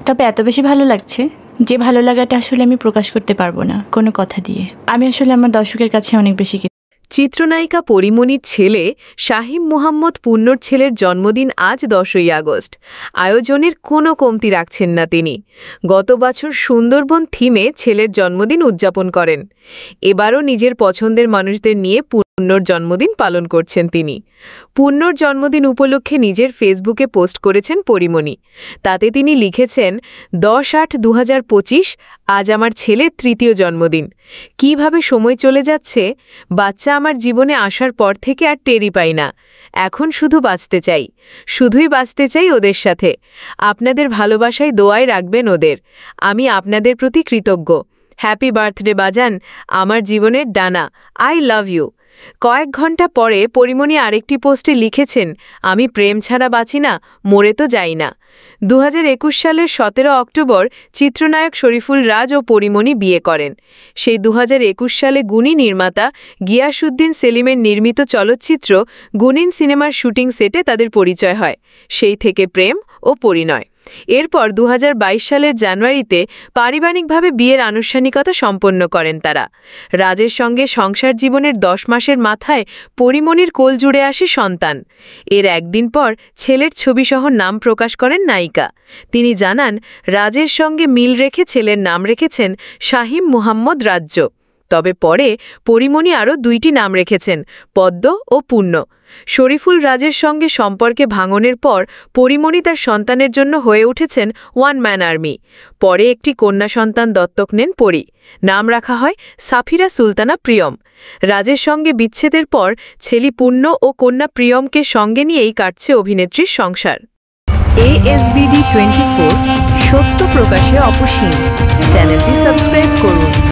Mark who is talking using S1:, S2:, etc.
S1: তবে এত বেশি ভালো লাগছে যে ভালো লাগাটা আসলে আমি প্রকাশ করতে পারবো না কোনো কথা দিয়ে। আমি আসলে আমার দর্শকের কাছে অনেক বেশি।
S2: চিত্রনায়িকা পরিমণির ছেলে শাহিম মুহাম্মদ পূর্ণর ছেলের জন্মদিন আজ 10ই আগস্ট। আয়োজনের কোনো কমতি রাখছেন না তিনি। গত বছর সুন্দরবন থিমে ছেলের জন্মদিন উদযাপন করেন। এবারও নিজের পছন্দের মানুষদের নিয়ে পূর্ণর জন্মদিন পালন করছেন তিনি। পূর্ণর জন্মদিন উপলক্ষে নিজের ফেসবুকে পোস্ট করেছেন পরিমণি। তাতে তিনি লিখেছেন, 10/8/2025 আজ আমার ছেলের 3য় জন্মদিন। কিভাবে সময় চলে যাচ্ছে, বাচ্চা আমার জীবনে আসার পর থেকে আর টেরই পাই না। এখন শুধু বাঁচতে চাই, শুধুই বাঁচতে চাই ওদের সাথে। আপনাদের ভালোবাসায় দোয়ায় রাখবেন ওদের। আমি আপনাদের প্রতি কৃতজ্ঞ। হ্যাপি বার্থডে বাজান, আমার জীবনের ডানা, আই লাভ ইউ। কয়েক ঘন্টা পরে পরিমণি আরেকটি পোস্টে লিখেছেন, আমি প্রেম ছাড়া বাঁচি না, মরে তো যাই না। 2021 সালের 17 অক্টোবর চিত্রনায়ক শরীফুল রাজ ও পরিমণি বিয়ে করেন। সেই 2021 সালে গুণী নির্মাতা গিয়াসউদ্দিন সেলিমের নির্মিত চলচ্চিত্র গুনিন সিনেমার শুটিং সেটে তাদের পরিচয় হয়। সেই থেকে প্রেম ও পরিণয়। এরপর 2022 সালের জানুয়ারিতে পারিবারিকভাবে বিয়ের আনুষ্ঠানিকতা সম্পন্ন করেন তারা। রাজের সঙ্গে সংসার জীবনের 10 মাসের মাথায় পরিমণির কোল জুড়ে আসে সন্তান। এর একদিন পর ছেলের ছবিসহ নাম প্রকাশ করেন নায়িকা। তিনি জানান, রাজের সঙ্গে মিল রেখে ছেলের নাম রেখেছেন শাহিম মুহাম্মদ রাজ্য। তবে পরে পরিমণি আরও 2টি নাম রেখেছেন, পদ্ম ও পূর্ণ। শরীফুল রাজের সঙ্গে সম্পর্কে ভাঙনের পর পরিমণি তার সন্তানের জন্য হয়ে উঠেছেন ওয়ান ম্যান আর্মি। পরে একটি কন্যা সন্তান দত্তক নেন পরি। নাম রাখা হয় সাফিরা সুলতানা প্রিয়ম। রাজের সঙ্গে বিচ্ছেদের পর ছেলে পূর্ণ ও কন্যা প্রিয়মকে সঙ্গে নিয়েই কাটছে অভিনেত্রীর সংসার। ASBD 24, সত্য প্রকাশে অপসীম। চ্যানেলটি সাবস্ক্রাইব করুন।